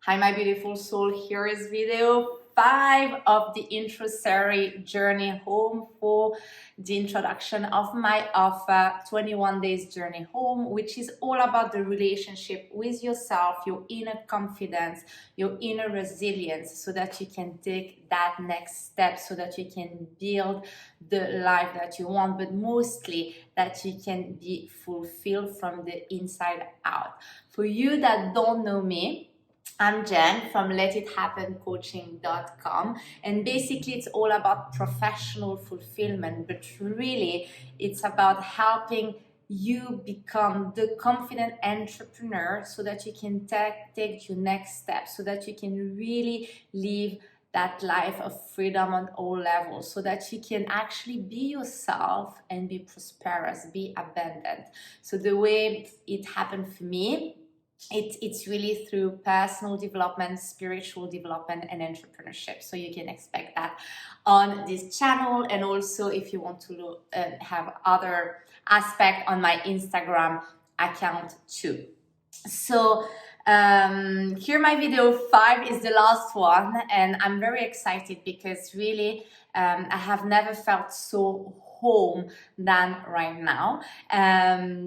Hi my beautiful soul, here is video 5 of the intro Serie journey home for the introduction of my offer 21 days journey home, which is all about the relationship with yourself, your inner confidence, your inner resilience, so that you can take that next step, so that you can build the life that you want, but mostly that you can be fulfilled from the inside out. For you that don't know me, I'm Jenn from letithappencoaching.com, and basically it's all about professional fulfillment, but really it's about helping you become the confident entrepreneur so that you can take your next step, so that you can really live that life of freedom on all levels, so that you can actually be yourself and be prosperous, be abundant. So the way it happened for me, it's really through personal development, spiritual development, and entrepreneurship. So you can expect that on this channel, and also if you want to have other aspect on my Instagram account too. So here my video 5 is the last one, and I'm very excited because really I have never felt so home than right now.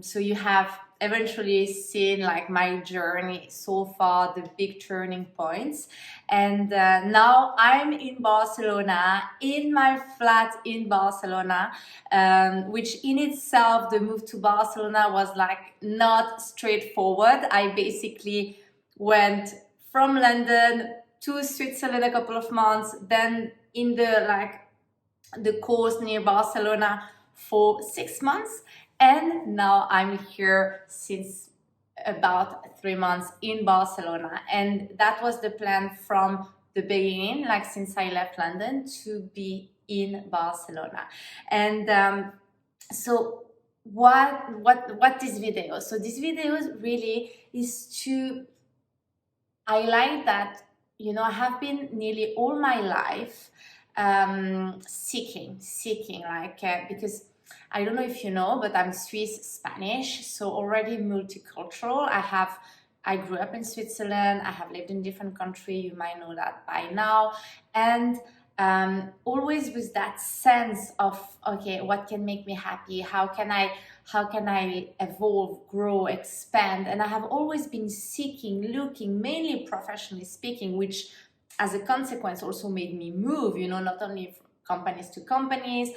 So you have eventually seen like my journey so far, the big turning points, and now I'm in Barcelona, in my flat in Barcelona, which in itself, the move to Barcelona was like not straightforward. I basically went from London to Switzerland a couple of months, then in the coast near Barcelona for 6 months, and now I'm here since about 3 months in Barcelona. And that was the plan from the beginning, like since I left London, to be in Barcelona. And so what this video? So this video really is to highlight that, you know, I have been nearly all my life seeking like because I don't know if you know, but I'm Swiss Spanish, so already multicultural. I grew up in Switzerland. I have lived in different countries. You might know that by now, and always with that sense of, okay, what can make me happy? How can I evolve, grow, expand? And I have always been seeking, looking, mainly professionally speaking, which as a consequence also made me move, you know, not only from companies to companies,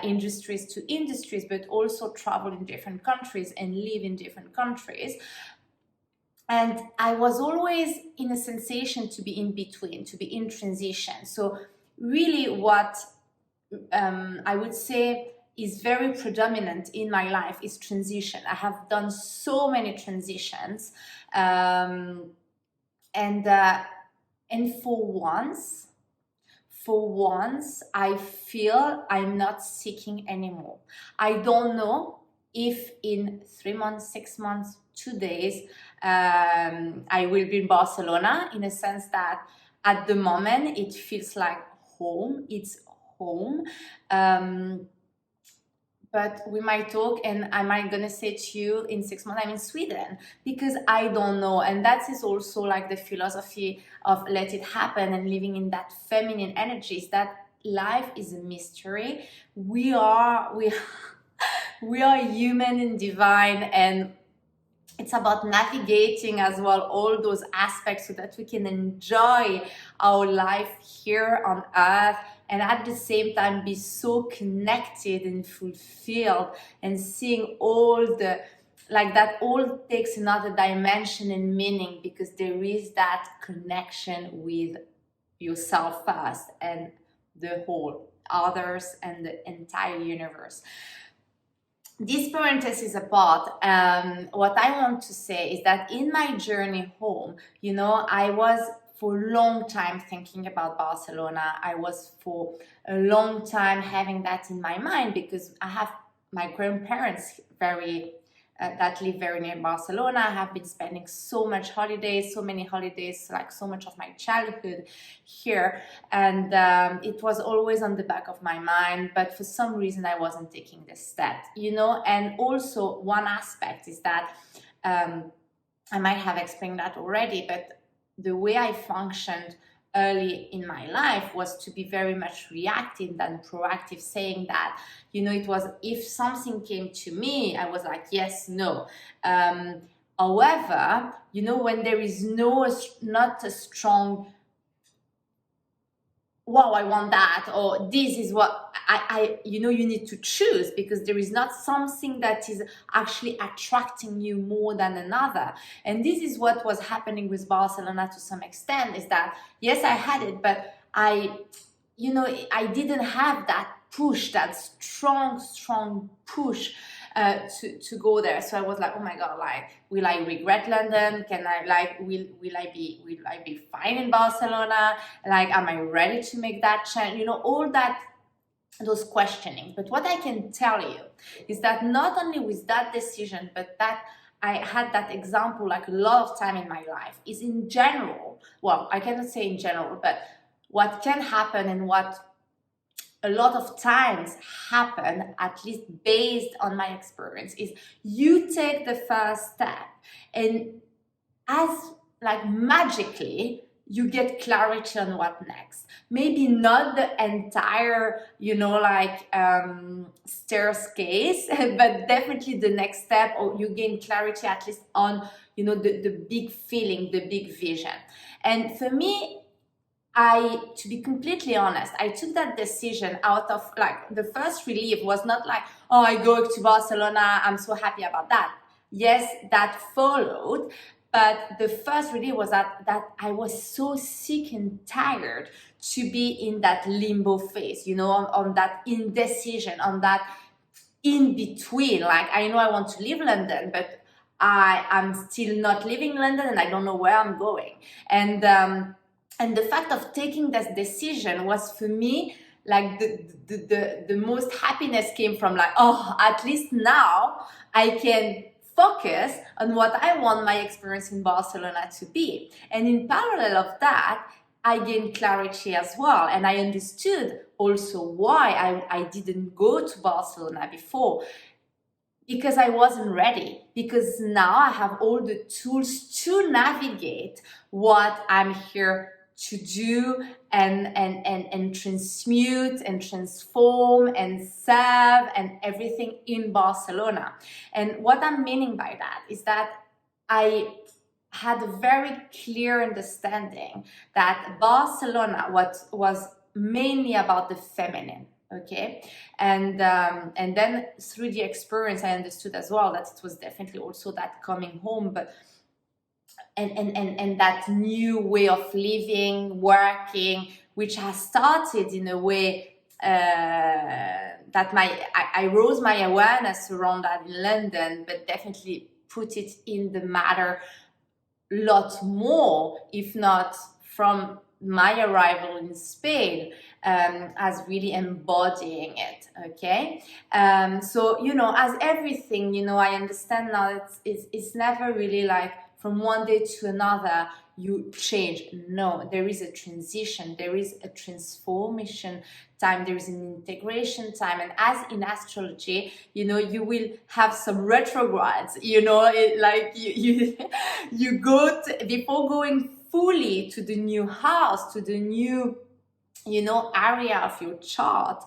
industries to industries, but also travel in different countries and live in different countries. And I was always in a sensation to be in between, to be in transition. So really what I would say is very predominant in my life is transition. I have done so many transitions, and for once, I feel I'm not seeking anymore. I don't know if in 3 months, 6 months, 2 days, I will be in Barcelona, in a sense that at the moment it feels like home. It's home. But we might talk, and I might gonna say to you in 6 months I'm in Sweden, because I don't know. And that is also like the philosophy of let it happen and living in that feminine energies, that life is a mystery. We are human and divine, and it's about navigating as well all those aspects so that we can enjoy our life here on earth, and at the same time be so connected and fulfilled, and seeing all the, like, that all takes another dimension and meaning, because there is that connection with yourself first and the whole others and the entire universe. This parenthesis apart, what I want to say is that in my journey home, you know, I was for a long time thinking about Barcelona. I was for a long time having that in my mind, because I have my grandparents that live very near Barcelona. I have been spending so many holidays, like so much of my childhood here, and it was always on the back of my mind, but for some reason I wasn't taking this step, you know. And also one aspect is that I might have explained that already, but the way I functioned early in my life was to be very much reactive than proactive, saying that, it was, if something came to me, I was like, yes, no. However, when there is not a strong, wow, I want that, or this is what you need to choose, because there is not something that is actually attracting you more than another. And this is what was happening with Barcelona to some extent, is that, yes, I had it, but I didn't have that push, that strong push to go there. So I was like, oh my God, like, will I regret London? Can I, like, will I be fine in Barcelona? Like, am I ready to make that change? All that, those questioning. But what I can tell you is that not only with that decision, but that I had that example like a lot of time in my life, is in general, well, I cannot say in general, but what can happen, and what a lot of times happen, at least based on my experience, is you take the first step, and as like magically you get clarity on what next. Maybe not the entire staircase, but definitely the next step, or you gain clarity at least on the big feeling, the big vision. And for me, to be completely honest, I took that decision out of, like, the first relief was not like, oh, I go to Barcelona, I'm so happy about that. Yes, that followed, but the first relief was that I was so sick and tired to be in that limbo phase, on that indecision, on that in between. Like, I know I want to leave London, but I am still not leaving London, and I don't know where I'm going. And the fact of taking that decision was, for me, like, the most happiness came from, like, oh, at least now I can focus on what I want my experience in Barcelona to be. And in parallel of that, I gained clarity as well, and I understood also why I didn't go to Barcelona before, because I wasn't ready. Because now I have all the tools to navigate what I'm here to do, and transmute and transform and serve and everything in Barcelona. And what I'm meaning by that is that I had a very clear understanding that Barcelona was mainly about the feminine. Okay, and then through the experience, I understood as well that it was definitely also that coming home, but and that new way of living, working, which has started in a way that I rose my awareness around that in London, but definitely put it in the matter lot more, if not from my arrival in Spain, as really embodying it. Okay, so as everything, I understand now, it's never really like from one day to another you change. No, there is a transition, there is a transformation time, there is an integration time. And as in astrology, you will have some retrogrades, like you go before going fully to the new house, to the new area of your chart.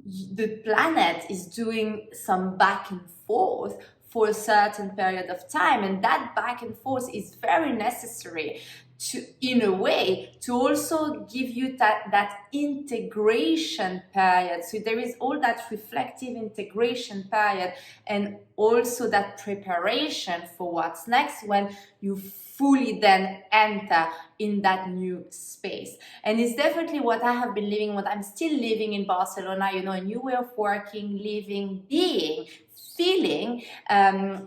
The planet is doing some back and forth for a certain period of time, and that back and forth is very necessary to, in a way, to also give you that integration period. So there is all that reflective integration period, and also that preparation for what's next when you fully then enter in that new space. And it's definitely what I have been living, what I'm still living in Barcelona, a new way of working, living, being, feeling,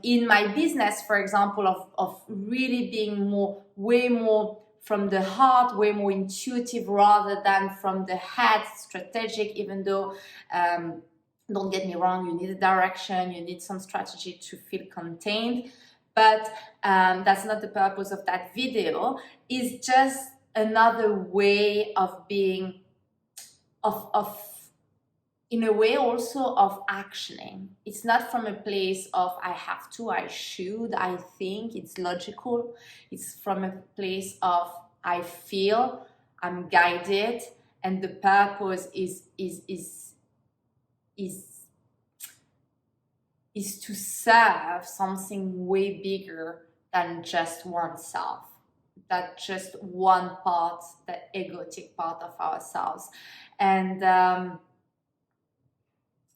in my business, for example, of really being way more from the heart, way more intuitive rather than from the head, strategic, even though, don't get me wrong, you need a direction, you need some strategy to feel contained. But that's not the purpose of that video. It's just another way of being, of in a way also of actioning. It's not from a place of I have to, I should, I think, it's logical. It's from a place of I feel, I'm guided, and the purpose is to serve something way bigger than just oneself, that just one part, the egotic part of ourselves. And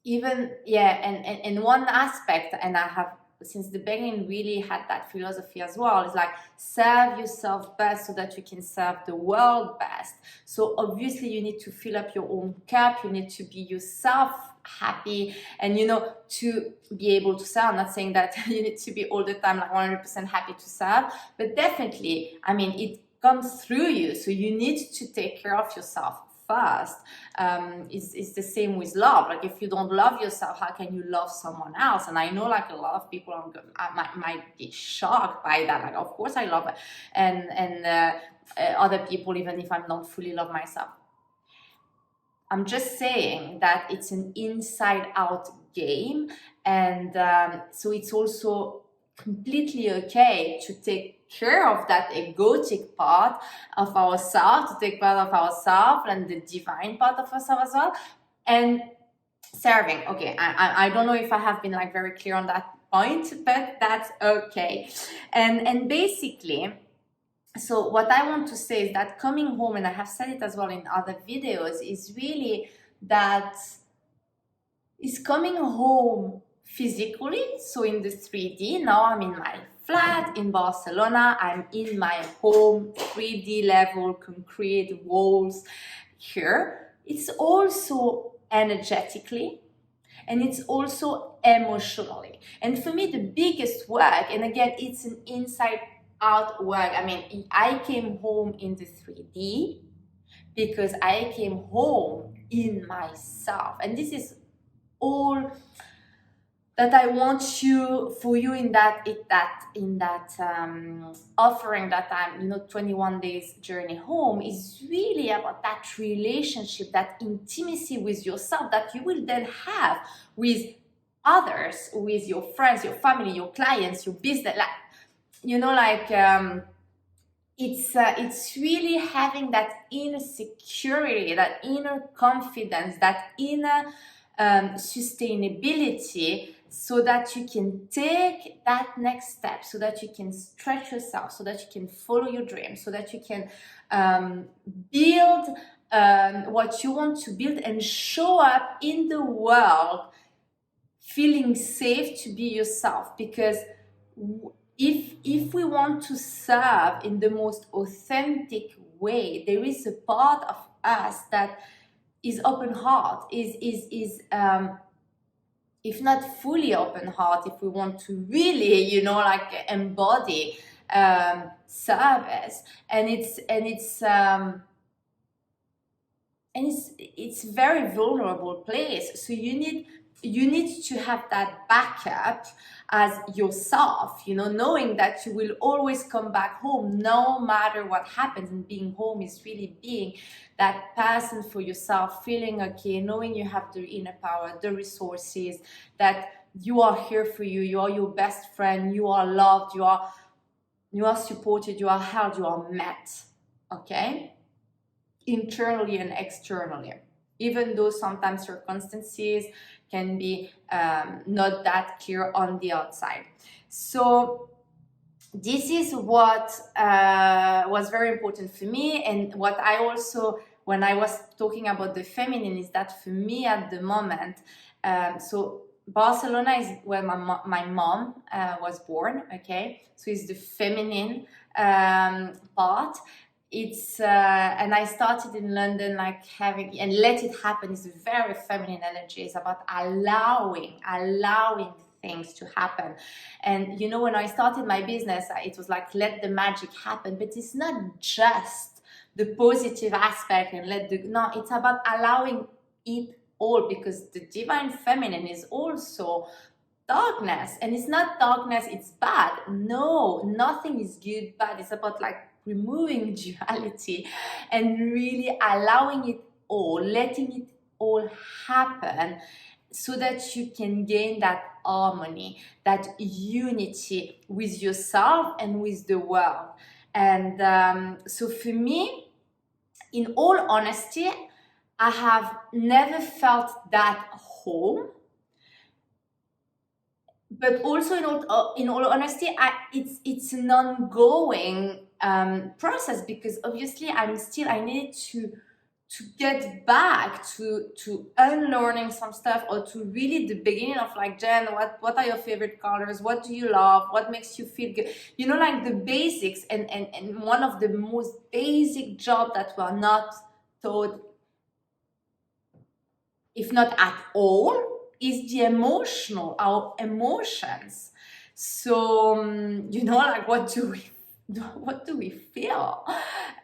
even, yeah, and one aspect, and I have since the beginning really had that philosophy as well, is like serve yourself best so that you can serve the world best. So obviously you need to fill up your own cup, you need to be yourself happy, and to be able to serve. I'm not saying that you need to be all the time like 100% happy to serve, but definitely, I mean, it comes through you, so you need to take care of yourself first. It's the same with love. Like if you don't love yourself, how can you love someone else? And I know like a lot of people might be shocked by that. Like, of course I love it, and other people, even if I don't fully love myself. I'm just saying that it's an inside-out game, and so it's also completely okay to take care of that egotic part of ourselves, to take part of ourselves and the divine part of ourselves as well. And serving, okay, I don't know if I have been like very clear on that point, but that's okay. And basically, so what I want to say is that coming home, and I have said it as well in other videos, is really that is coming home physically. So in the 3D, now I'm in my flat in Barcelona, I'm in my home, 3D level, concrete walls here. It's also energetically, and it's also emotionally. And for me, the biggest work, and again, it's an inside out work. I mean, I came home in the 3D because I came home in myself, and this is all that I want for you in that offering that I'm 21 days journey home, is really about that relationship, that intimacy with yourself that you will then have with others, with your friends, your family, your clients, your business. It's really having that inner security, that inner confidence, that inner sustainability, so that you can take that next step, so that you can stretch yourself, so that you can follow your dreams, so that you can build what you want to build and show up in the world feeling safe to be yourself. Because if we want to serve in the most authentic way, there is a part of us that is open heart, is if not fully open heart, if we want to really embody service, and it's very vulnerable place. So you need to have that backup as yourself, knowing that you will always come back home no matter what happens. And being home is really being that person for yourself, feeling okay, knowing you have the inner power, the resources, that you are here for you, you are your best friend, you are loved, you are supported, you are held, you are met, okay? Internally and externally, even though sometimes circumstances can be not that clear on the outside. So this is what was very important for me, and what I also, when I was talking about the feminine, is that for me at the moment, so Barcelona is where my mom was born, okay? So it's the feminine part. It's and I started in London, like having, and let it happen is very feminine energy. It's about allowing things to happen. And when I started my business, it was like, let the magic happen. But it's not just the positive aspect and no, it's about allowing it all, because the divine feminine is also darkness. And it's not darkness, it's bad. No, nothing is good, bad. It's about like removing duality and really allowing it all, letting it all happen so that you can gain that harmony, that unity with yourself and with the world. And so for me, in all honesty, I have never felt that home. But also, in all honesty, it's an ongoing process, because obviously I needed to get back to unlearning some stuff, or to really the beginning of like, Jenn, what are your favorite colors? What do you love? What makes you feel good? You know, like the basics. And one of the most basic job that we're not taught, if not at all, is the our emotions. So you know, like what do we feel,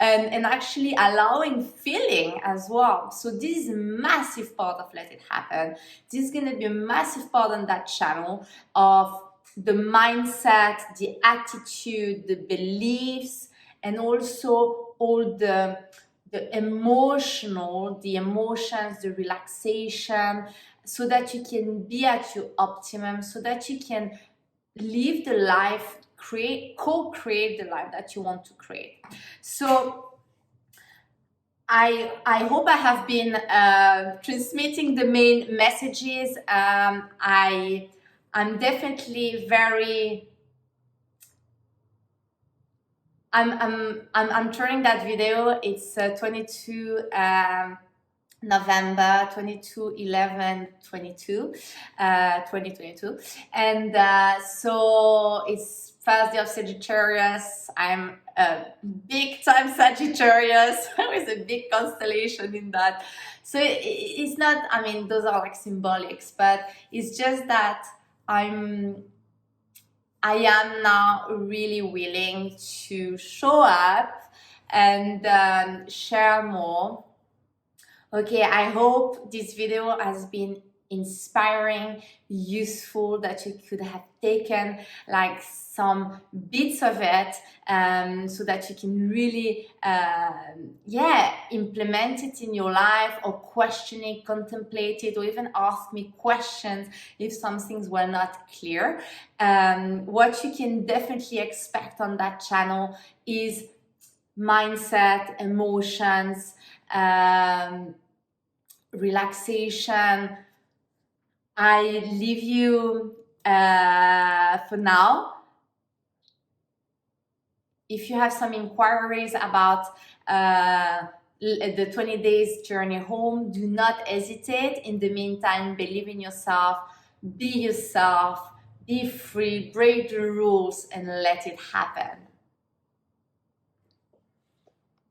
and actually allowing feeling as well. So this is a massive part of Let It Happen. This is going to be a massive part on that channel of the mindset, the attitude, the beliefs, and also all the emotions, the relaxation, so that you can be at your optimum, so that you can live the life, co-create the life that you want to create. So I hope I have been transmitting the main messages. I'm definitely very. I'm turning that video. It's 22 November 2022, and so it's first day of Sagittarius. I'm a big time Sagittarius with a big constellation in that. So it's not, I mean, those are like symbolics, but it's just that I am now really willing to show up and share more. Okay, I hope this video has been inspiring, useful, that you could have taken like some bits of it, so that you can really implement it in your life, or question it, contemplate it, or even ask me questions if some things were not clear. What you can definitely expect on that channel is mindset, emotions, relaxation. I leave you for now. If you have some inquiries about the 20 days journey home, do not hesitate. In the meantime, believe in yourself, be yourself, be free, break the rules, and let it happen.